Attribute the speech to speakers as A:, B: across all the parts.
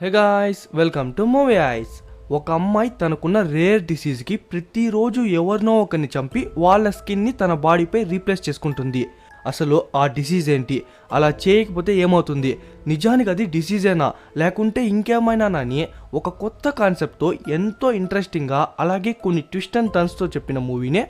A: Hey guys, welcome to movie ice. ఒక అమ్మాయి తనకున్న రేర్ డిసీజ్కి ప్రతిరోజు ఎవరినో ఒకరిని చంపి వాళ్ళ స్కిన్ని తన బాడీపై రీప్లేస్ చేసుకుంటుంది. అసలు ఆ డిసీజ్ ఏంటి, అలా చేయకపోతే ఏమవుతుంది, నిజానికి అది డిసీజేనా లేకుంటే ఇంకేమైనా అని ఒక కొత్త కాన్సెప్ట్తో ఎంతో ఇంట్రెస్టింగ్గా అలాగే కొన్ని ట్విస్ట్ అండ్ టర్న్స్తో చెప్పిన మూవీనే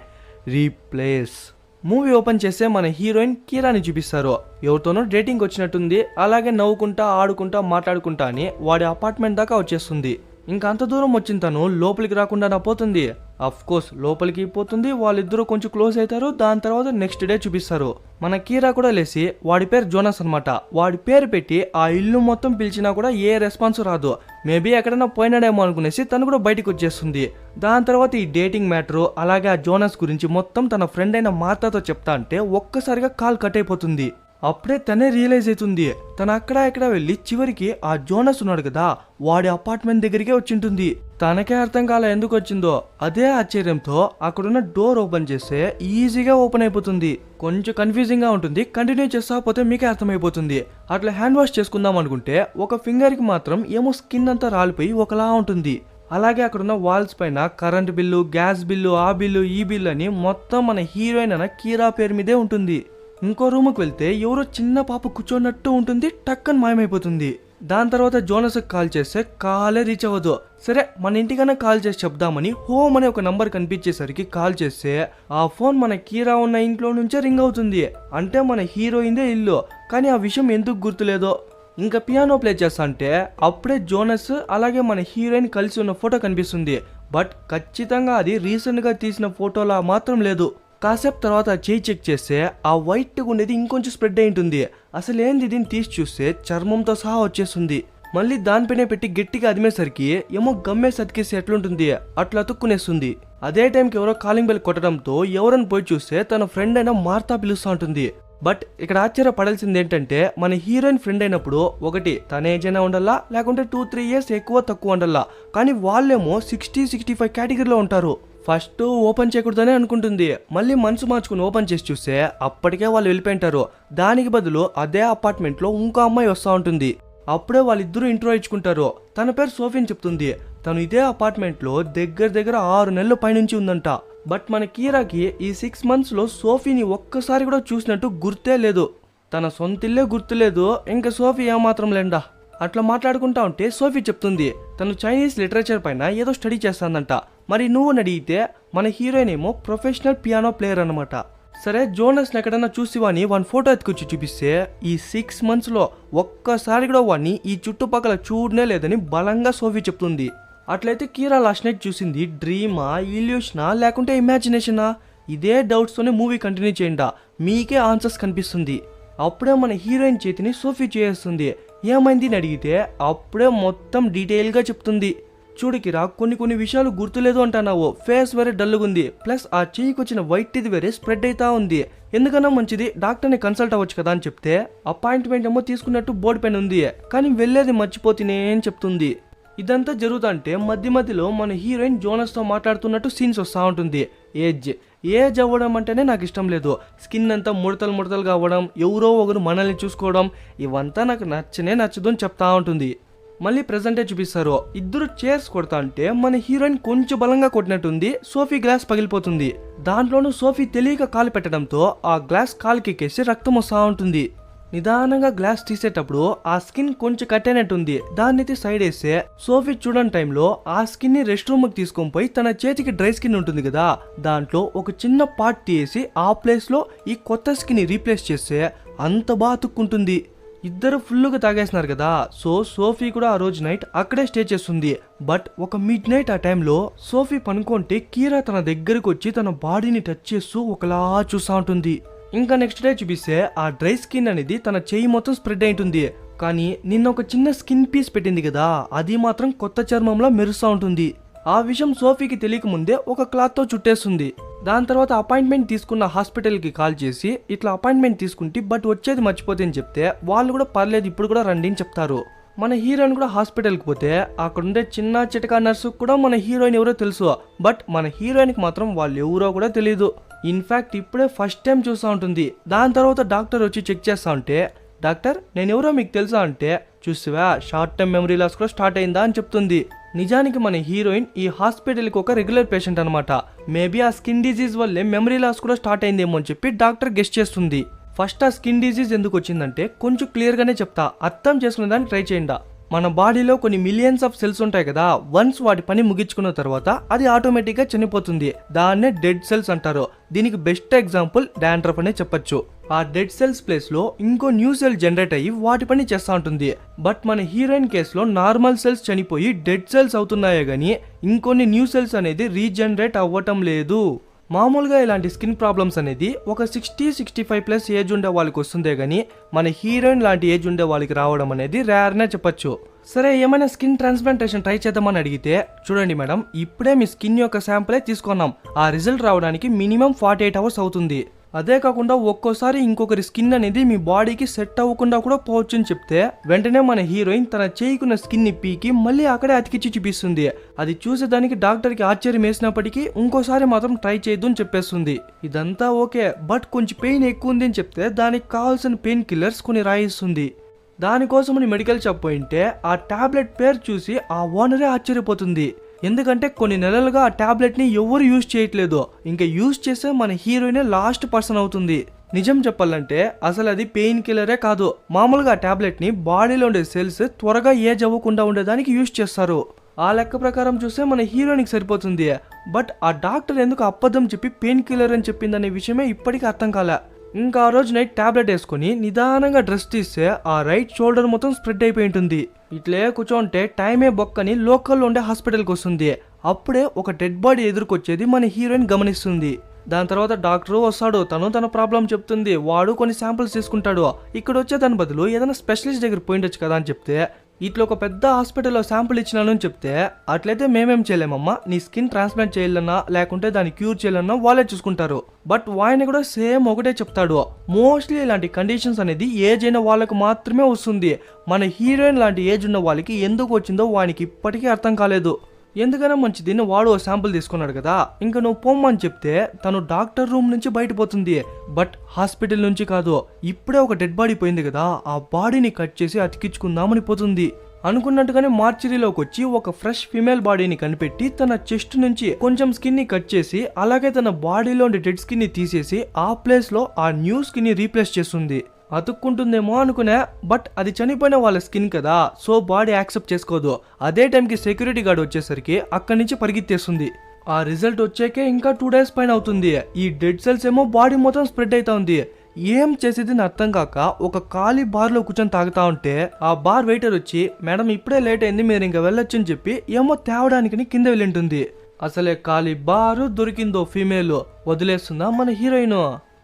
A: రీప్లేస్. మూవీ ఓపెన్ చేస్తే మన హీరోయిన్ కీరాని చూపిస్తారు. ఎవరితోనో డేటింగ్ వచ్చినట్టుంది, అలాగే నవ్వుకుంటా ఆడుకుంటా మాట్లాడుకుంటా అని వాడి అపార్ట్మెంట్ దాకా వచ్చేస్తుంది. ఇంకా అంత దూరం వచ్చిన తను లోపలికి రాకుండా పోతుంది. అఫ్ కోర్స్ లోపలికి పోతుంది, వాళ్ళిద్దరూ కొంచెం క్లోజ్ అవుతారు. దాని తర్వాత నెక్స్ట్ డే చూపిస్తారు. మన కీరా కూడా లేచి, వాడి పేరు జోనస్ అనమాట, వాడి పేరు పెట్టి ఆ ఇల్లు మొత్తం పిలిచినా కూడా ఏ రెస్పాన్స్ రాదు. మేబీ ఎక్కడైనా పోయినాడేమో అనుకునేసి తను కూడా బయటకు వచ్చేస్తుంది. దాని తర్వాత ఈ డేటింగ్ మ్యాటరు అలాగే ఆ జోనస్ గురించి మొత్తం తన ఫ్రెండ్ అయిన మార్తాతో చెప్తా అంటే ఒక్కసారిగా కాల్ కట్ అయిపోతుంది. అప్పుడే తనే రియలైజ్ అవుతుంది, తను అక్కడ ఎక్కడ వెళ్ళి చివరికి ఆ జోనస్ ఉన్నాడు కదా వాడి అపార్ట్మెంట్ దగ్గరికే వచ్చింటుంది. తనకే అర్థం కాల ఎందుకు వచ్చిందో. అదే ఆశ్చర్యంతో అక్కడున్న డోర్ ఓపెన్ చేస్తే ఈజీగా ఓపెన్ అయిపోతుంది. కొంచెం కన్ఫ్యూజింగ్ గా ఉంటుంది, కంటిన్యూ చేస్తా పోతే మీకే అర్థమైపోతుంది. అట్లా హ్యాండ్ వాష్ చేసుకుందాం అనుకుంటే ఒక ఫింగర్ కి మాత్రం ఏమో స్కిన్ అంతా రాలిపోయి ఒకలా ఉంటుంది. అలాగే అక్కడున్న వాల్స్ పైన కరెంట్ బిల్లు, గ్యాస్ బిల్లు, ఆ బిల్లు ఈ బిల్లు అని మొత్తం మన హీరోయిన్ అన్న కీరా పేరు మీదే ఉంటుంది. ఇంకో రూమ్కి వెళ్తే ఎవరో చిన్న పాప కూర్చోన్నట్టు ఉంటుంది, టక్కని మాయమైపోతుంది. దాని తర్వాత జోనస్కి కాల్ చేస్తే కాలే రీచ్ అవ్వదు. సరే మన ఇంటికన్నా కాల్ చేసి చెప్దామని హోమ్ అనే ఒక నంబర్ కనిపించేసరికి కాల్ చేస్తే ఆ ఫోన్ మన కీరా ఉన్న ఇంట్లో నుంచే రింగ్ అవుతుంది. అంటే మన హీరోయిందే ఇల్లు, కానీ ఆ విషయం ఎందుకు గుర్తులేదో. ఇంకా పియానో ప్లే చేస్తా అంటే అప్పుడే జోనస్ అలాగే మన హీరోయిన్ కలిసి ఉన్న ఫోటో కనిపిస్తుంది. బట్ ఖచ్చితంగా అది రీసెంట్గా తీసిన ఫోటోలా మాత్రం లేదు. కాసేపు తర్వాత చేయి చెక్ చేస్తే ఆ వైట్గా ఉండేది ఇంకొంచెం స్ప్రెడ్ అయి ఉంటుంది. అసలు ఏంది దీన్ని తీసి చూస్తే చర్మంతో సహా వచ్చేస్తుంది. మళ్ళీ దానిపైనే పెట్టి గట్టిగా అదిమేసరికి ఏమో గమ్మేసి అతికేసి ఎట్లుంటుంది అట్లా అతుక్కునేస్తుంది. అదే టైంకి ఎవరో కాలింగ్ బెల్ కొట్టడంతో ఎవరని పోయి చూస్తే తన ఫ్రెండ్ అయిన మార్తా పిలుస్తూ ఉంటుంది. బట్ ఇక్కడ ఆశ్చర్యపడాల్సింది ఏంటంటే మన హీరోయిన్ ఫ్రెండ్ అయినప్పుడు ఒకటి తన ఏజ్ అయినా ఉండాలా, లేకుంటే 2-3 ఇయర్స్ ఎక్కువ తక్కువ ఉండాలా, కానీ వాళ్ళేమో 60-65 కేటగిరీలో ఉంటారు. ఫస్ట్ ఓపెన్ చేయకూడదనే అనుకుంటుంది. మళ్ళీ మనసు మార్చుకుని ఓపెన్ చేసి చూస్తే అప్పటికే వాళ్ళు వెళ్ళిపోయింటారు. దానికి బదులు అదే అపార్ట్మెంట్లో ఇంకో అమ్మాయి వస్తూ ఉంటుంది. అప్పుడే వాళ్ళిద్దరూ ఇంట్రో ఇచ్చుకుంటారు. తన పేరు సోఫీని చెప్తుంది. తను ఇదే అపార్ట్మెంట్లో దగ్గర 6 నెలల పైనుంచి ఉందంట. బట్ మన కీరాకి ఈ 6 monthsలో సోఫీని ఒక్కసారి కూడా చూసినట్టు గుర్తే లేదు. తన సొంతిల్లే గుర్తులేదు, ఇంకా సోఫీ ఏమాత్రం లేండా. అట్లా మాట్లాడుకుంటా ఉంటే సోఫీ చెప్తుంది తను చైనీస్ లిటరేచర్ పైన ఏదో స్టడీ చేస్తానంట. మరి నువ్వు అడిగితే మన హీరోయిన్ ఏమో ప్రొఫెషనల్ పియానో ప్లేయర్ అనమాట. సరే జోనస్ని ఎక్కడన్నా చూసి వాడిని వన్ ఫోటో ఎత్తుకొచ్చి చూపిస్తే ఈ 6 monthsలో ఒక్కసారి కూడా వాడిని ఈ చుట్టుపక్కల చూడనే లేదని బలంగా సోఫీ చెప్తుంది. అట్లయితే కీరా లాస్ట్ నైట్ చూసింది డ్రీమా, ఇల్యూషనా లేకుంటే ఇమాజినేషనా? ఇదే డౌట్స్తోనే మూవీ కంటిన్యూ చేయండి, మీకే ఆన్సర్స్ కనిపిస్తుంది. అప్పుడే మన హీరోయిన్ చేతిని సోఫీ చేస్తుంది. ఏమైంది అని అడిగితే అప్పుడే మొత్తం డీటెయిల్గా చెప్తుంది. చూడకిరా కొన్ని విషయాలు గుర్తులేదు అంటున్నావు, ఫేస్ వేరే డల్లుగుంది, ప్లస్ ఆ చెయ్యికి వచ్చిన వైట్ ఇది వేరే స్ప్రెడ్ అవుతా ఉంది, ఎందుకన్నా మంచిది డాక్టర్ని కన్సల్ట్ అవ్వచ్చు కదా అని చెప్తే అపాయింట్మెంట్ ఏమో తీసుకున్నట్టు బోర్డు పైన ఉంది, కానీ వెళ్ళేది మర్చిపోతేనే అని చెప్తుంది. ఇదంతా జరుగుతుంటే మధ్యలో మన హీరోయిన్ జోనస్తో మాట్లాడుతున్నట్టు సీన్స్ వస్తూ ఉంటుంది. ఏజ్ అవ్వడం అంటేనే నాకు ఇష్టం లేదు. స్కిన్ అంతా ముడతలుగా అవ్వడం, ఎవరో ఒకరు మనల్ని చూసుకోవడం, ఇవంతా నాకు నచ్చదు అని చెప్తా ఉంటుంది. మళ్ళీ ప్రెజెంటే చూపిస్తారు. ఇద్దరు చైర్స్ కొడతా అంటే మన హీరోయిన్ కొంచెం బలంగా కొట్టినట్టుంది. సోఫీ గ్లాస్ పగిలిపోతుంది. దాంట్లోనూ సోఫీ తెలియక కాలు పెట్టడంతో ఆ గ్లాస్ కాలుకెక్కేసి రక్తం వస్తూ ఉంటుంది. నిదానంగా గ్లాస్ తీసేటప్పుడు ఆ స్కిన్ కొంచెం కట్టేనట్టుంది. దాన్ని సైడ్ వేస్తే సోఫీ చూడని టైంలో ఆ స్కిన్ ని రెస్ట్ రూమ్ కి తీసుకొని పోయి తన చేతికి డ్రై స్కిన్ ఉంటుంది కదా దాంట్లో ఒక చిన్న పార్ట్ తీసి ఆ ప్లేస్ లో ఈ కొత్త స్కిన్ ని రీప్లేస్ చేస్తే అంత బాగా అతుక్కుంటుంది. ఇద్దరు ఫుల్గా తాగేస్తున్నారు కదా, సో సోఫీ కూడా ఆ రోజు నైట్ అక్కడే స్టే చేస్తుంది. బట్ ఒక మిడ్ నైట్ ఆ టైంలో సోఫీ పనుకుంటే కీరా తన దగ్గరకు వచ్చి తన బాడీని టచ్ చేస్తూ ఒకలా చూస్తూ ఉంటుంది. ఇంకా నెక్స్ట్ డే చూపిస్తే ఆ డ్రై స్కిన్ అనేది తన చెయ్యి మొత్తం స్ప్రెడ్ అయింటుంది. కానీ నిన్న ఒక చిన్న స్కిన్ పీస్ పెట్టింది కదా, అది మాత్రం కొత్త చర్మంలో మెరుస్తూ ఉంటుంది. ఆ విషయం సోఫీకి తెలియక ముందే ఒక క్లాత్ తో చుట్టేస్తుంది. దాని తర్వాత అపాయింట్మెంట్ తీసుకున్న హాస్పిటల్కి కాల్ చేసి ఇట్లా అపాయింట్మెంట్ తీసుకుంటే బట్ వచ్చేది మర్చిపోతే అని చెప్తే వాళ్ళు కూడా పర్లేదు ఇప్పుడు కూడా రండి అని చెప్తారు. మన హీరోయిన్ కూడా హాస్పిటల్కి పోతే అక్కడ ఉండే చిన్న చిటకా నర్సు కూడా మన హీరోయిన్ ఎవరో తెలుసు. బట్ మన హీరోయిన్కి మాత్రం వాళ్ళు ఎవరో కూడా తెలియదు. ఇన్ఫాక్ట్ ఇప్పుడే ఫస్ట్ టైం చూస్తూ ఉంటుంది. దాని తర్వాత డాక్టర్ వచ్చి చెక్ చేస్తా ఉంటే డాక్టర్ నేను ఎవరో మీకు తెలుసా అంటే, చూసివా షార్ట్ టర్మ్ మెమరీ లాస్ కూడా స్టార్ట్ అయిందా అని చెప్తుంది. నిజానికి మన హీరోయిన్ ఈ హాస్పిటల్కి ఒక రెగ్యులర్ పేషెంట్ అనమాట. మేబీ ఆ స్కిన్ డిజీజ్ వల్లే మెమరీ లాస్ కూడా స్టార్ట్ అయిందేమో అని చెప్పి డాక్టర్ గెస్ట్ చేస్తుంది. ఫస్ట్ ఆ స్కిన్ డిజీజ్ ఎందుకు వచ్చిందంటే కొంచెం క్లియర్గానే చెప్తా, అర్థం చేసుకునే దానికి ట్రై చేయండి. మన బాడీలో కొన్ని మిలియన్స్ ఆఫ్ సెల్స్ ఉంటాయి కదా, వన్స్ వాటి పని ముగించుకున్న తర్వాత అది ఆటోమేటిక్గా చనిపోతుంది. దాన్నే డెడ్ సెల్స్ అంటారు. దీనికి బెస్ట్ ఎగ్జాంపుల్ డాండ్రఫ్ అనే చెప్పొచ్చు. ఆ డెడ్ సెల్స్ ప్లేస్ లో ఇంకో న్యూ సెల్ జనరేట్ అయ్యి వాటి పని చేస్తూ ఉంటుంది. బట్ మన హీరోయిన్ కేసులో నార్మల్ సెల్స్ చనిపోయి డెడ్ సెల్స్ అవుతున్నాయే గానీ ఇంకొన్ని న్యూ సెల్స్ అనేది రీజనరేట్ అవ్వటం లేదు. మామూలుగా ఇలాంటి స్కిన్ ప్రాబ్లమ్స్ అనేది ఒక 60-65+ ఏజ్ ఉండే వాళ్ళకి వస్తుందే గానీ మన హీరోయిన్ లాంటి ఏజ్ ఉండే వాళ్ళకి రావడం అనేది రేర్నే చెప్పొచ్చు. సరే, ఏమైనా స్కిన్ ట్రాన్స్ప్లాంటేషన్ ట్రై చేద్దామని అడిగితే, చూడండి మేడం, ఇప్పుడే మీ స్కిన్ యొక్క శాంపులే తీసుకున్నాం, ఆ రిజల్ట్ రావడానికి మినిమం 48 hours అవుతుంది. అదే కాకుండా ఒక్కోసారి ఇంకొకరి స్కిన్ అనేది మీ బాడీకి సెట్ అవ్వకుండా కూడా పోవచ్చు అని చెప్తే, వెంటనే మన హీరోయిన్ తన చేయికున్న స్కిన్ ని పీకి మళ్ళీ అక్కడే అతికిచ్చి చూపిస్తుంది. అది చూసేదానికి డాక్టర్కి ఆశ్చర్యం వేసినప్పటికీ ఇంకోసారి మాత్రం ట్రై చేయొద్దు అని చెప్పేస్తుంది. ఇదంతా ఓకే, బట్ కొంచెం పెయిన్ ఎక్కువ ఉంది అని చెప్తే దానికి కావాల్సిన పెయిన్ కిల్లర్స్ కొన్ని రాయిస్తుంది. దానికోసమని మెడికల్ షాప్ పోయింటే ఆ టాబ్లెట్ పేరు చూసి ఆ ఓనరే ఆశ్చర్యపోతుంది. ఎందుకంటే కొన్ని నెలలుగా ఆ టాబ్లెట్ ని ఎవరు యూజ్ చేయట్లేదు, ఇంకా యూజ్ చేస్తే మన హీరోయినే లాస్ట్ పర్సన్ అవుతుంది. నిజం చెప్పాలంటే అసలు అది పెయిన్ కిల్లరే కాదు, మామూలుగా ఆ టాబ్లెట్ ని బాడీలో ఉండే సెల్స్ త్వరగా ఏజ్ అవ్వకుండా ఉండేదానికి యూజ్ చేస్తారు. ఆ లెక్క ప్రకారం చూస్తే మన హీరోయిన్కి సరిపోతుంది. బట్ ఆ డాక్టర్ ఎందుకు అబద్ధం చెప్పి పెయిన్ కిల్లర్ అని చెప్పిందనే విషయమే ఇప్పటికీ అర్థం కాలే. ఇంకా ఆ రోజు నైట్ టాబ్లెట్ వేసుకుని నిదానంగా డ్రెస్ తీస్తే ఆ రైట్ షోల్డర్ మొత్తం స్ప్రెడ్ అయిపోయి ఉంటుంది. ఇట్లే కూర్చోంటే టైమే బొక్కని లోకల్లో ఉండే హాస్పిటల్కి వస్తుంది. అప్పుడే ఒక డెడ్ బాడీ ఎదురుకొచ్చేది మన హీరోయిన్ గమనిస్తుంది. దాని తర్వాత డాక్టర్ వస్తాడు, తన ప్రాబ్లం చెప్తుంది, వాడు కొన్ని శాంపిల్స్ తీసుకుంటాడు. ఇక్కడ వచ్చే దాని బదులు ఏదైనా స్పెషలిస్ట్ దగ్గర పోయిండొచ్చు కదా అని చెప్తే, ఇట్లా ఒక పెద్ద హాస్పిటల్లో శాంపుల్ ఇచ్చినాను అని చెప్తే, అట్లయితే మేమేం చేయలేమమ్మా, నీ స్కిన్ ట్రాన్స్ప్లాంట్ చేయాలన్నా లేకుంటే దాన్ని క్యూర్ చేయాలన్నా వాళ్ళే చూసుకుంటారు. బట్ వాయిని కూడా సేమ్ ఒకటే చెప్తాడు, మోస్ట్లీ ఇలాంటి కండిషన్స్ అనేది ఏజ్ అయిన వాళ్ళకు మాత్రమే వస్తుంది. మన హీరోయిన్ లాంటి ఏజ్ ఉన్న వాళ్ళకి ఎందుకు వచ్చిందో వానికి ఇప్పటికీ అర్థం కాలేదు. ఎందుకైనా మంచిది వాడు ఓ శాంపుల్ తీసుకున్నాడు కదా, ఇంకా నువ్వు పొమ్మని చెప్తే తను డాక్టర్ రూమ్ నుంచి బయటపోతుంది. బట్ హాస్పిటల్ నుంచి కాదు, ఇప్పుడే ఒక డెడ్ బాడీ పోయింది కదా, ఆ బాడీని కట్ చేసి అతికించుకుందామని పోతుంది. అనుకున్నట్టుగానే మార్చరీలోకి వచ్చి ఒక ఫ్రెష్ ఫిమేల్ బాడీని కనిపెట్టి తన చెస్ట్ నుంచి కొంచెం స్కిన్ ని కట్ చేసి అలాగే తన బాడీలో ఉండే డెడ్ స్కిన్ ని తీసేసి ఆ ప్లేస్ లో ఆ న్యూ స్కిన్ ని రీప్లేస్ చేస్తుంది. అతుక్కుంటుందేమో అనుకునే, బట్ అది చనిపోయిన వాళ్ళ స్కిన్ కదా, సో బాడీ యాక్సెప్ట్ చేసుకోదు. అదే టైంకి సెక్యూరిటీ గార్డ్ వచ్చేసరికి అక్కడి నుంచి పరిగెత్తేస్తుంది. ఆ రిజల్ట్ వచ్చాకే ఇంకా 2 days పైన అవుతుంది. ఈ డెడ్ సెల్స్ ఏమో బాడీ మొత్తం స్ప్రెడ్ అవుతా ఉంది. ఏం చేసేది అర్థం కాక ఒక ఖాళీ బార్ లో కూర్చొని తాగుతా ఉంటే ఆ బార్ వెయిటర్ వచ్చి, మేడం ఇప్పుడే లేట్ అయింది, మీరు ఇంకా వెళ్ళొచ్చు అని చెప్పి ఏమో తేవడానికి కింద వెళ్ళింటుంది. అసలే ఖాళీ బారు దొరికిందో ఫీమేల్, వదిలేస్తుందా మన హీరోయిన్.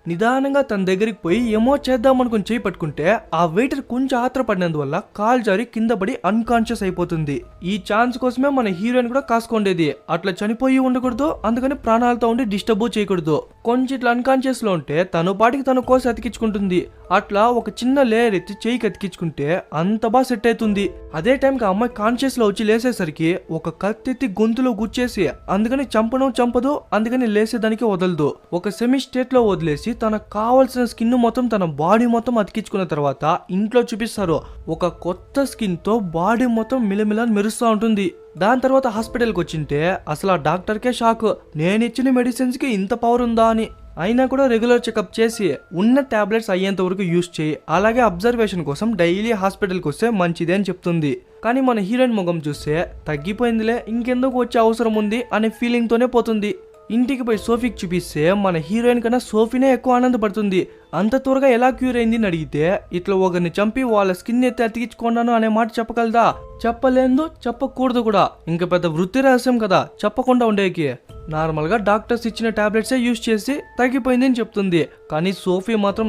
A: నిదానంగా తన దగ్గరికి పోయి ఏమో చేద్దామనుకుని చేయి పట్టుకుంటే ఆ వెయిటర్ కొంచెం ఆత్రపడినందువల్ల కాల్ జారి కింద పడి అన్కాన్షియస్ అయిపోతుంది. ఈ ఛాన్స్ కోసమే మన హీరోయిన్ కూడా కాసుకోండేది, అట్లా చనిపోయి ఉండకూడదు, అందుకని ప్రాణాలతో ఉండి డిస్టర్బ్ చేయకూడదు. కొంచెం ఇట్లా అన్కాన్షియస్ లో ఉంటే తను పాటికి తన కోసం అతికించుకుంటుంది. అట్లా ఒక చిన్న లేయర్ ఎత్తి చేయికి అతికించుకుంటే అంత బాగా సెట్ అవుతుంది. అదే టైంకి ఆ అమ్మాయి కాన్షియస్ లో వచ్చి లేసేసరికి ఒక కత్తెత్తి గొంతులో గుచ్చేసి, అందుకని చంపదు, అందుకని లేసేదానికి వదలదు. ఒక సెమీ స్టేట్ లో వదిలేసి తనకు కావాల్సిన స్కిన్ మొత్తం తన బాడీ మొత్తం అతికించుకున్న తర్వాత ఇంట్లో చూపిస్తారు, ఒక కొత్త స్కిన్ తో బాడీ మొత్తం మిలమిలా మెరుస్తూ ఉంటుంది. దాని తర్వాత హాస్పిటల్కి వచ్చింటే అసలు ఆ డాక్టర్కే షాక్, నేను ఇచ్చిన మెడిసిన్స్ కి ఇంత పవర్ ఉందా అని. అయినా కూడా రెగ్యులర్ చెకప్ చేసి ఉన్న టాబ్లెట్స్ అయ్యేంత వరకు యూజ్ చేయి, అలాగే అబ్జర్వేషన్ కోసం డైలీ హాస్పిటల్కి వస్తే మంచిదే అని చెప్తుంది. కానీ మన హీరోయిన్ ముఖం చూస్తే తగ్గిపోయిందిలే, ఇంకెందుకు వచ్చే అవసరం ఉంది అనే ఫీలింగ్ తోనే పోతుంది. ఇంటికి పోయి సోఫీకి చూపిస్తే మన హీరోయిన్ కన్నా సోఫీనే ఎక్కువ ఆనందపడుతుంది. అంత త్వరగా ఎలా క్యూర్ అయింది అని అడిగితే, ఇట్లా ఒకరిని చంపి వాళ్ళ స్కిన్ ఎత్తి అతికించుకున్నాను అనే మాట చెప్పగలదా? చెప్పలేదు, చెప్పకూడదు కూడా. ఇంకా పెద్ద వృత్తి రహస్యం కదా చెప్పకుండా ఉండేకి. నార్మల్ గా డాక్టర్స్ ఇచ్చిన టాబ్లెట్సే యూజ్ చేసి తగ్గిపోయింది అని చెప్తుంది. కానీ సోఫీ మాత్రం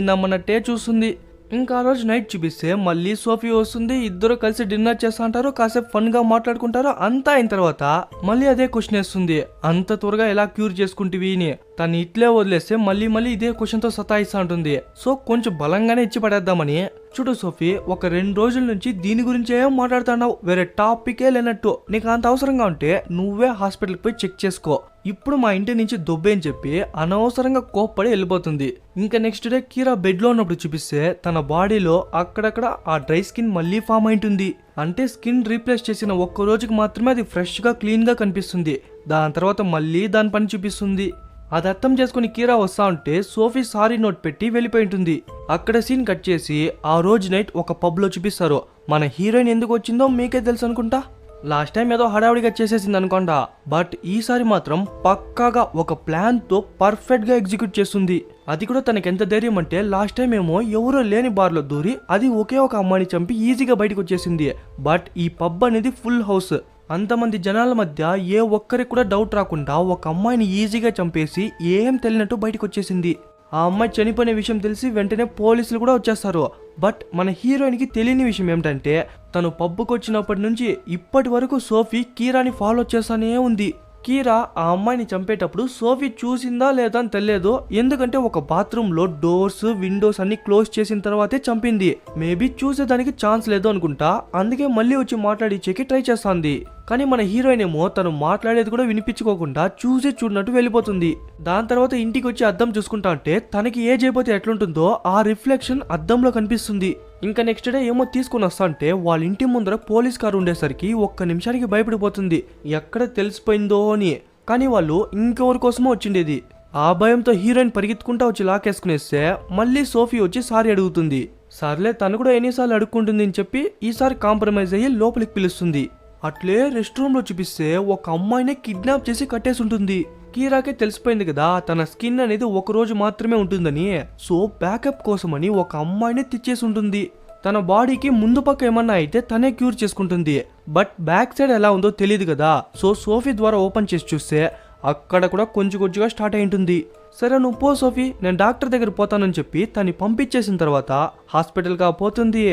A: నమ్మనట్టే చూస్తుంది. ఇంకా ఆ రోజు నైట్ చూపిస్తే మళ్ళీ సోఫీ వస్తుంది, ఇద్దరు కలిసి డిన్నర్ చేస్తా అంటారు, కాసేపు ఫన్ గా మాట్లాడుకుంటారు. అంతా అయిన తర్వాత మళ్ళీ అదే క్వశ్చన్ వేస్తుంది, అంత త్వరగా ఎలా క్యూర్ చేసుకుంటివి అని. తను ఇట్లే వదిలేస్తే మళ్ళీ ఇదే క్వశ్చన్ తో సతాయిస్తా ఉంటుంది. సో కొంచెం బలంగానే ఇచ్చి పడేద్దామని, చూడు సోఫీ, ఒక 2 రోజుల నుంచి దీని గురించే మాట్లాడుతున్నావు, వేరే టాపికే లేనట్టు. నీకు అంత అవసరంగా ఉంటే నువ్వే హాస్పిటల్కి పోయి చెక్ చేసుకో. ఇప్పుడు మా ఇంటి నుంచి దొబ్బే అని చెప్పి అనవసరంగా కోప్పడి వెళ్ళిపోతుంది. ఇంకా నెక్స్ట్ డే కీరా బెడ్ లో ఉన్నప్పుడు చూపిస్తే తన బాడీలో అక్కడక్కడ ఆ డ్రై స్కిన్ మళ్ళీ ఫామ్ అయింటుంది. అంటే స్కిన్ రీప్లేస్ చేసిన ఒక్క రోజుకి మాత్రమే అది ఫ్రెష్ గా క్లీన్ గా కనిపిస్తుంది. దాని తర్వాత మళ్ళీ దాని పని చూపిస్తుంది. అది అర్థం చేసుకుని కీరా వస్తా ఉంటే సోఫీ సారీ నోట్ పెట్టి వెళ్ళిపోయి ఉంటుంది. అక్కడ సీన్ కట్ చేసి ఆ రోజు నైట్ ఒక పబ్ లో చూపిస్తారు. మన హీరోయిన్ ఎందుకు వచ్చిందో మీకే తెలుసు అనుకుంటా. లాస్ట్ టైం ఏదో హడావుడిగా చేసేసింది అనుకోండా, బట్ ఈసారి మాత్రం పక్కాగా ఒక ప్లాన్ తో పర్ఫెక్ట్ గా ఎగ్జిక్యూట్ చేస్తుంది. అది కూడా తనకి ఎంత ధైర్యం అంటే లాస్ట్ టైం ఏమో ఎవరో లేని బార్ లో దూరి అది ఒకే ఒక అమ్మాయిని చంపి ఈజీగా బయటకు వచ్చేసింది. బట్ ఈ పబ్ అనేది ఫుల్ హౌస్. అంతమంది జనాల మధ్య ఏ ఒక్కరికి కూడా డౌట్ రాకుండా ఒక అమ్మాయిని ఈజీగా చంపేసి ఏం తెలియనట్టు బయటకు వచ్చేసింది. ఆ అమ్మాయి చనిపోయిన విషయం తెలిసి వెంటనే పోలీసులు కూడా వచ్చేస్తారు. బట్ మన హీరోయిన్ కి తెలియని విషయం ఏమిటంటే తను పబ్బుకు వచ్చినప్పటి నుంచి ఇప్పటి వరకు సోఫీ కీరాని ఫాలో చేస్తానే ఉంది. కీరా ఆ అమ్మాయిని చంపేటప్పుడు సోఫీ చూసిందా లేదా అని తెలియదు. ఎందుకంటే ఒక బాత్రూమ్ లో డోర్స్ విండోస్ అన్ని క్లోజ్ చేసిన తర్వాతే చంపింది. మేబీ చూసేదానికి ఛాన్స్ లేదు అనుకుంటా. అందుకే మళ్ళీ వచ్చి మాట్లాడిచ్చేకి ట్రై చేస్తుంది. కానీ మన హీరోయిన్ ఏమో తను మాట్లాడేది కూడా వినిపించుకోకుండా చూసి చూడనట్టు వెళ్ళిపోతుంది. దాని తర్వాత ఇంటికి వచ్చి అద్దం చూసుకుంటా అంటే తనకి ఏజ్ అయిపోతే ఎట్లుంటుందో ఆ రిఫ్లెక్షన్ అద్దంలో కనిపిస్తుంది. ఇంకా నెక్స్ట్ డే ఏమో తీసుకుని వస్తా అంటే వాళ్ళ ఇంటి ముందర పోలీస్ కారు ఉండేసరికి ఒక్క నిమిషానికి భయపడిపోతుంది ఎక్కడ తెలిసిపోయిందో అని. కానీ వాళ్ళు ఇంకెవరి కోసమో వచ్చిండేది. ఆ భయంతో హీరోయిన్ పరిగెత్తుకుంటా వచ్చి లాకేసుకునేస్తే మళ్ళీ సోఫీ వచ్చి సారీ అడుగుతుంది. సర్లే తను కూడా ఎన్నిసార్లు అడుక్కుంటుంది అని చెప్పి ఈసారి కాంప్రమైజ్ అయ్యి లోపలికి పిలుస్తుంది. అట్లే రెస్ట్ రూమ్ లో చూపిస్తే ఒక అమ్మాయిని కిడ్నాప్ చేసి కట్టేసి ఉంటుంది. కీరాకే తెలిసిపోయింది కదా తన స్కిన్ అనేది ఒక రోజు మాత్రమే ఉంటుందని. సో బ్యాకప్ కోసమని ఒక అమ్మాయిని తెచ్చేసి ఉంటుంది. తన బాడీకి ముందు పక్క ఏమన్నా అయితే తనే క్యూర్ చేసుకుంటుంది. బట్ బ్యాక్ సైడ్ ఎలా ఉందో తెలియదు కదా. సో సోఫీ ద్వారా ఓపెన్ చేసి చూస్తే అక్కడ కూడా కొంచెం కొంచెంగా స్టార్ట్ అయి ఉంటుంది. సరే నువ్వు పో సోఫీ, నేను డాక్టర్ దగ్గర పోతానని చెప్పి తన్ని పంపించేసిన తర్వాత హాస్పిటల్ గా పోతుంది.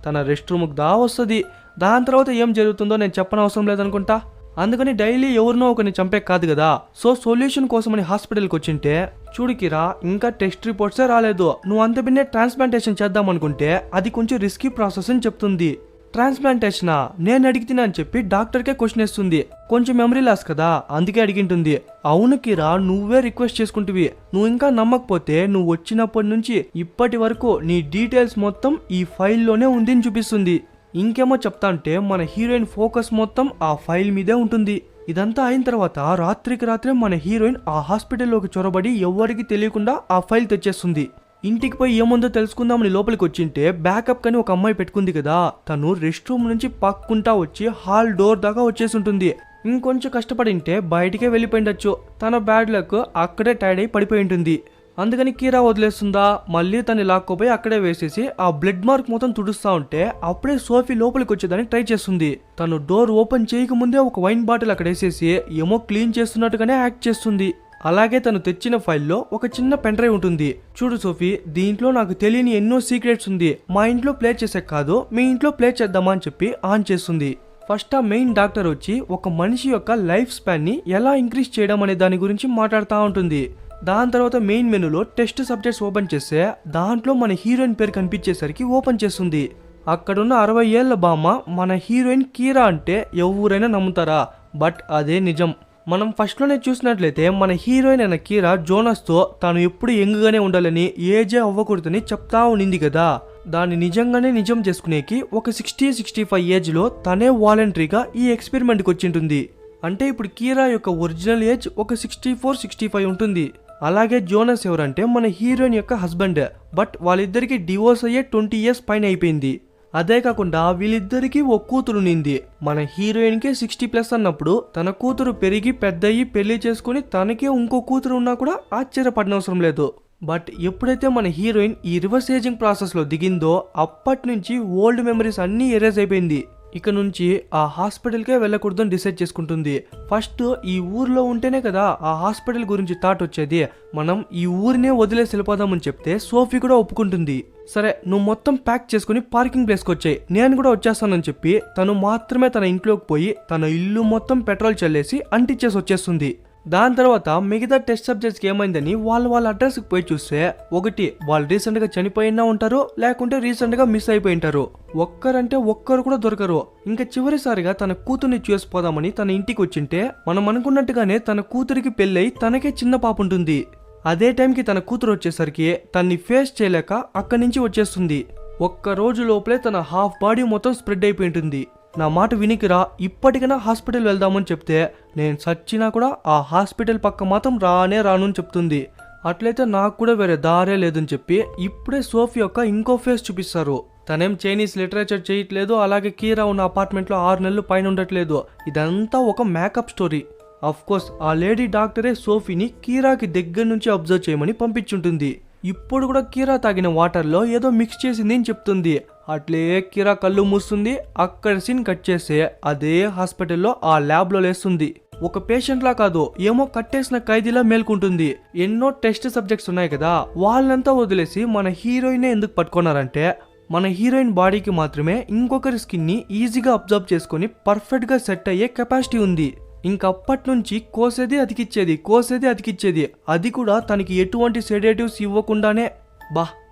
A: తన రెస్ట్ రూమ్కి దా వస్తుంది. దాని తర్వాత ఏం జరుగుతుందో నేను చెప్పనవసరం లేదనుకుంటా. అందుకని డైలీ ఎవరినో ఒకరిని చంపే కాదు కదా. సో సొల్యూషన్ కోసమని హాస్పిటల్కి వచ్చింటే చూడికిరా ఇంకా టెస్ట్ రిపోర్ట్సే రాలేదు. నువ్వు అంత బిన్నే ట్రాన్స్ప్లాంటేషన్ చేద్దాం అనుకుంటే అది కొంచెం రిస్కీ ప్రాసెస్ అని చెప్తుంది. ట్రాన్స్ప్లాంటేషనా నేను అడిగితేనా అని చెప్పి డాక్టర్కే క్వశ్చన్ వేస్తుంది. కొంచెం మెమరీ లాస్ కదా అందుకే అడిగింటుంది. అవును కిరా నువ్వే రిక్వెస్ట్ చేసుకుంటువి. నువ్వు ఇంకా నమ్మకపోతే నువ్వు వచ్చినప్పటి నుంచి ఇప్పటి వరకు నీ డీటెయిల్స్ మొత్తం ఈ ఫైల్లోనే ఉంది అని చూపిస్తుంది. ఇంకేమో చెప్తా అంటే మన హీరోయిన్ ఫోకస్ మొత్తం ఆ ఫైల్ మీదే ఉంటుంది. ఇదంతా అయిన తర్వాత రాత్రికి రాత్రే మన హీరోయిన్ ఆ హాస్పిటల్లోకి చొరబడి ఎవరికి తెలియకుండా ఆ ఫైల్ తెచ్చేస్తుంది. ఇంటికి పోయి ఏముందో తెలుసుకుందామని లోపలికి వచ్చింటే బ్యాకప్ కని ఒక అమ్మాయి పెట్టుకుంది కదా. తను రెస్ట్ రూమ్ నుంచి పక్కుంటా వచ్చి హాల్ డోర్ దాకా వచ్చేసి ఉంటుంది. ఇంకొంచెం కష్టపడింటే బయటికే వెళ్ళిపోయిండొచ్చు. తన బ్యాడ్ లక్ అక్కడే టైర్డ్ అయి పడిపోయి ఉంటుంది. అందుకని కీరా వదిలేస్తుందా మళ్ళీ తను లాక్కోపోయి అక్కడే వేసేసి ఆ బ్లడ్ మార్క్ మొత్తం తుడుస్తా ఉంటే అప్పుడే సోఫీ లోపలికి వచ్చేదానికి ట్రై చేస్తుంది. తను డోర్ ఓపెన్ చేయకముందే ఒక వైన్ బాటిల్ అక్కడ వేసేసి ఏమో క్లీన్ చేస్తున్నట్టుగానే యాక్ట్ చేస్తుంది. అలాగే తను తెచ్చిన ఫైల్లో ఒక చిన్న పెన్ డ్రైవ్ ఉంటుంది. చూడు సోఫీ, దీంట్లో నాకు తెలియని ఎన్నో సీక్రెట్స్ ఉంది. మా ఇంట్లో ప్లే చేసే కాదు మీ ఇంట్లో ప్లే చేద్దామా అని చెప్పి ఆన్ చేస్తుంది. ఫస్ట్ ఆ మెయిన్ డాక్టర్ వచ్చి ఒక మనిషి యొక్క లైఫ్ స్పాన్ ని ఎలా ఇంక్రీజ్ చేయడం అనే దాని గురించి మాట్లాడుతూ ఉంటుంది. దాని తర్వాత మెయిన్ మెనూలో టెస్ట్ సబ్జెక్ట్స్ ఓపెన్ చేస్తే దాంట్లో మన హీరోయిన్ పేరు కనిపించేసరికి ఓపెన్ చేస్తుంది. అక్కడున్న 60 ఏళ్ల బామ్మ మన హీరోయిన్ కీరా అంటే ఎవరైనా నమ్ముతారా? బట్ అదే నిజం. మనం ఫస్ట్ లోనే చూసినట్లయితే మన హీరోయిన్ అయిన కీరా జోనస్ తో తాను ఎప్పుడు యంగ్గానే ఉండాలని ఏజే అవ్వకూడదని చెప్తా ఉండింది కదా. దాన్ని నిజంగానే నిజం చేసుకునేకి ఒక 60-65 ఏజ్ లో తనే వాలంటరీగా ఈ ఎక్స్పెరిమెంట్ కి వచ్చింటుంది. అంటే ఇప్పుడు కీరా యొక్క ఒరిజినల్ ఏజ్ ఒక 64-65 ఉంటుంది. అలాగే జోనస్ ఎవరంటే మన హీరోయిన్ యొక్క హస్బెండ్. బట్ వాళ్ళిద్దరికి డివోర్స్ అయ్యే 20 ఇయర్స్ పైన అయిపోయింది. అదే కాకుండా వీళ్ళిద్దరికి ఒక కూతురు నింది. మన హీరోయిన్ కి 60+ అన్నప్పుడు తన కూతురు పెరిగి పెద్దయ్యి పెళ్లి చేసుకుని తనకే ఇంకో కూతురు ఉన్నా కూడా ఆశ్చర్యపడనవసరం లేదు. బట్ ఎప్పుడైతే మన హీరోయిన్ ఈ రివర్స్ ఏజింగ్ ప్రాసెస్ లో దిగిందో అప్పటి నుంచి ఓల్డ్ మెమరీస్ అన్ని ఎరేజ్ అయిపోయింది. ఇక నుంచి ఆ హాస్పిటల్కే వెళ్ళకూడదని డిసైడ్ చేసుకుంటుంది. ఫస్ట్ ఈ ఊర్లో ఉంటేనే కదా ఆ హాస్పిటల్ గురించి థాట్ వచ్చేది. మనం ఈ ఊరినే వదిలేసి వెళ్ళిపోదామని చెప్తే సోఫీ కూడా ఒప్పుకుంటుంది. సరే నువ్వు మొత్తం ప్యాక్ చేసుకుని పార్కింగ్ ప్లేస్కి వచ్చాయి, నేను కూడా వచ్చేస్తానని చెప్పి తను మాత్రమే తన ఇంట్లోకి పోయి తన ఇల్లు మొత్తం పెట్రోల్ చల్లేసి అంటించేసి వచ్చేస్తుంది. దాని తర్వాత మిగతా టెస్ట్ సబ్జెక్ట్స్కి ఏమైందని వాళ్ళ అడ్రస్కి పోయి చూస్తే ఒకటి వాళ్ళు రీసెంట్ గా చనిపోయినా ఉంటారు, లేకుంటే రీసెంట్ గా మిస్ అయిపోయి ఉంటారు. ఒక్కరంటే ఒక్కరు కూడా దొరకరు. ఇంకా చివరిసారిగా తన కూతుర్ని చూసిపోదామని తన ఇంటికి వచ్చింటే మనం అనుకున్నట్టుగానే తన కూతురికి పెళ్ళై తనకే చిన్న పాప ఉంటుంది. అదే టైంకి తన కూతురు వచ్చేసరికి తన్ని ఫేస్ చేయలేక అక్కడి నుంచి వచ్చేస్తుంది. ఒక్క రోజు లోపలే తన హాఫ్ బాడీ మొత్తం స్ప్రెడ్ అయిపోయి ఉంటుంది. నా మాట వినికిరా, ఇప్పటికైనా హాస్పిటల్ వెళ్దామని చెప్తే నేను సచ్చినా కూడా ఆ హాస్పిటల్ పక్క మాత్రం రాను అని చెప్తుంది. అట్లయితే నాకు కూడా వేరే దారే లేదని చెప్పి ఇప్పుడే సోఫీ యొక్క ఇంకో ఫేస్ చూపిస్తారు. తనేం చైనీస్ లిటరేచర్ చేయట్లేదు, అలాగే కీరా ఉన్న అపార్ట్మెంట్లో 6 నెలలు పైన ఉండట్లేదు. ఇదంతా ఒక మేకప్ స్టోరీ. అఫ్ కోర్స్ ఆ లేడీ డాక్టరే సోఫీని కీరాకి దగ్గర నుంచి అబ్జర్వ్ చేయమని పంపించుంటుంది. ఇప్పుడు కూడా కీరా తాగిన వాటర్లో ఏదో మిక్స్ చేసింది అని చెప్తుంది. అట్లే కీరా కళ్ళు మూస్తుంది. అక్కడ సీన్ కట్ చేస్తే అదే హాస్పిటల్లో ఆ ల్యాబ్లో లేస్తుంది. ఒక పేషెంట్ లా కాదు, ఏమో కట్టేసిన ఖైదీలా మేల్కుంటుంది. ఎన్నో టెస్ట్ సబ్జెక్ట్స్ ఉన్నాయి కదా, వాళ్ళంతా వదిలేసి మన హీరోయినే ఎందుకు పట్టుకున్నారంటే మన హీరోయిన్ బాడీకి మాత్రమే ఇంకొకరి స్కిన్ ని ఈజీగా అబ్జర్వ్ చేసుకుని పర్ఫెక్ట్ గా సెట్ అయ్యే కెపాసిటీ ఉంది. ఇంకప్పటి నుంచి కోసేది అతికిచ్చేది, అది కూడా తనకి ఎటువంటి సెడేటివ్స్ ఇవ్వకుండానే.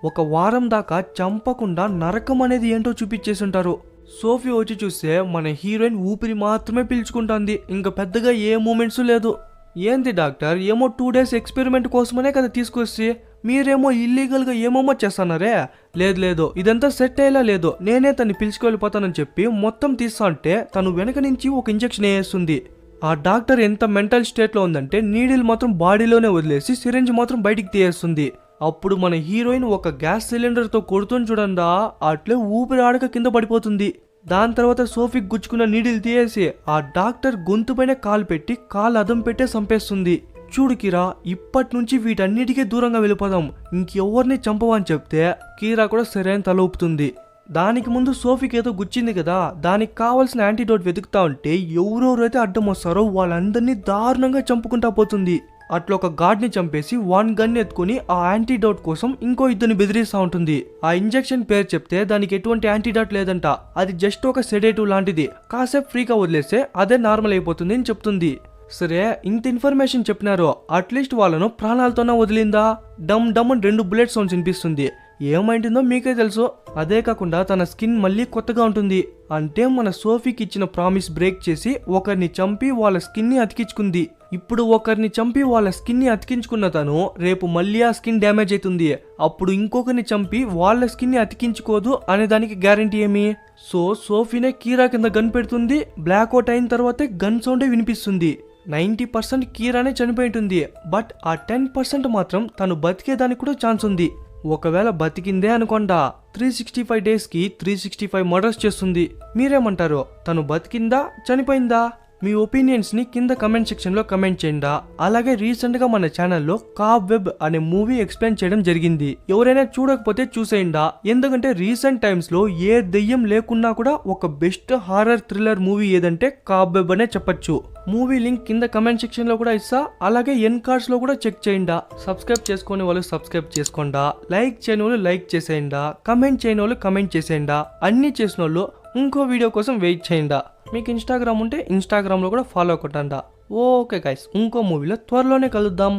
A: ఒక వారం దాకా చంపకుండా నరకం అనేది ఏంటో చూపించేసుంటారు. సోఫీ వచ్చి చూస్తే మన హీరోయిన్ ఊపిరి మాత్రమే పీల్చుకుంటుంది. ఇంకా పెద్దగా ఏ మూమెంట్స్ లేదు. ఏంది డాక్టర్, ఏమో 2 days ఎక్స్పెరిమెంట్ కోసమనే కదా తీసుకొచ్చి మీరేమో ఇల్లీగల్ గా ఏమేమో చేస్తున్నారే. లేదు ఇదంతా సెట్ అయ్యేలా లేదు, నేనే తను పిలుచుకెళ్ళిపోతానని చెప్పి మొత్తం తీస్తా అంటే తను వెనక నుంచి ఒక ఇంజెక్షన్ వేస్తుంది. ఆ డాక్టర్ ఎంత మెంటల్ స్టేట్ లో ఉందంటే నీడిల్ మాత్రం బాడీలోనే వదిలేసి సిరింజ్ మాత్రం బయటికి తీయేస్తుంది. అప్పుడు మన హీరోయిన్ ఒక గ్యాస్ సిలిండర్ తో కొడుతుంది చూడండా, అట్లే ఊపిరి ఆడక కింద పడిపోతుంది. దాని తర్వాత సోఫీకి గుచ్చుకున్న నీడిల్ తీయేసి ఆ డాక్టర్ గొంతు పైన కాలు పెట్టి కాలు అదం పెట్టే చంపేస్తుంది. చూడు కీరా, ఇప్పటి నుంచి వీటన్నిటికీ దూరంగా వెళ్ళిపోదాం, ఇంకెవరిని చంపవని చెప్తే కీరా కూడా సరైన తల ఊపుతుంది. దానికి ముందు సోఫీకి ఏదో గుచ్చింది కదా, దానికి కావాల్సిన యాంటీడోట్ వెతుకుతా ఉంటే ఎవరెవరైతే అడ్డం వస్తారో వాళ్ళందరినీ దారుణంగా చంపుకుంటా పోతుంది. అట్లా ఒక గార్డ్ ని చంపేసి 1 గన్ ఎత్తుకుని ఆ యాంటీడోట్ కోసం ఇంకో ఇద్దరిని బెదిరిస్తా ఉంటుంది. ఆ ఇంజెక్షన్ పేరు చెప్తే దానికి ఎటువంటి యాంటీడోట్ లేదంట, అది జస్ట్ ఒక సెడేటివ్ లాంటిది, కాసేపు ఫ్రీగా వదిలేస్తే అదే నార్మల్ అయిపోతుంది అని చెప్తుంది. సరే, ఇంత ఇన్ఫర్మేషన్ చెప్పినారో అట్లీస్ట్ వాళ్ళను ప్రాణాలతోనే వదిలిందా? డమ్ డమ్ 2 బుల్లెట్ సౌండ్స్ వినిపిస్తుంది. ఏమైంటుందో మీకే తెలుసు. అదే కాకుండా తన స్కిన్ మళ్ళీ కొత్తగా ఉంటుంది. అంటే మన సోఫీకి ఇచ్చిన ప్రామిస్ బ్రేక్ చేసి ఒకరిని చంపి వాళ్ళ స్కిన్ ని అతికించుకుంది. ఇప్పుడు ఒకరిని చంపి వాళ్ళ స్కిన్ ని అతికించుకున్న తను రేపు మళ్ళీ ఆ స్కిన్ డ్యామేజ్ అవుతుంది, అప్పుడు ఇంకొకరిని చంపి వాళ్ళ స్కిన్ ని అతికించుకోదు అనే దానికి గ్యారంటీ ఏమి? సో సోఫీనే కీరా కింద గన్ పెడుతుంది. బ్లాక్అవుట్ అయిన తర్వాతే గన్ సౌండే వినిపిస్తుంది. 90% కీరానే చనిపోయి ఉంటుంది. బట్ ఆ 10% మాత్రం తను బతికేదానికి కూడా ఛాన్స్ ఉంది. ఒకవేళ బతికిందే అనుకోండా 365 days కి 365 మర్డర్స్ చేస్తుంది. మీరేమంటారు? తను బతికిందా చనిపోయిందా? మీ ఒపీనియన్స్ ని కింద కమెంట్ సెక్షన్ లో కమెంట్ చేయండి. అలాగే రీసెంట్ గా మన ఛానల్లో కాబ్ వెబ్ అనే మూవీ ఎక్స్ప్లెయిన్ చేయడం జరిగింది. ఎవరైనా చూడకపోతే చూసేయండి. ఎందుకంటే రీసెంట్ టైమ్స్ లో ఏ దెయ్యం లేకున్నా కూడా ఒక బెస్ట్ హారర్ థ్రిల్లర్ మూవీ ఏదంటే కాబ్ వెబ్ అనే చెప్పొచ్చు. మూవీ లింక్ కింద కమెంట్ సెక్షన్ లో కూడా ఇస్తా, అలాగే ఎన్ కార్డ్స్ లో కూడా చెక్ చేయండి. సబ్స్క్రైబ్ చేసుకునే వాళ్ళు సబ్స్క్రైబ్ చేసుకోండి, లైక్ చేయని వాళ్ళు లైక్ చేసేయండి, కమెంట్ చేయని వాళ్ళు కమెంట్ చేసేయండి. అన్ని చేసిన వాళ్ళు ఇంకో వీడియో కోసం వెయిట్ చేయండి. మీకు ఇన్స్టాగ్రామ్ ఉంటే ఇన్స్టాగ్రామ్ లో కూడా ఫాలో కొట్టండి. ఓకే గైస్, ఇంకో మూవీలో త్వరలోనే కలుద్దాం.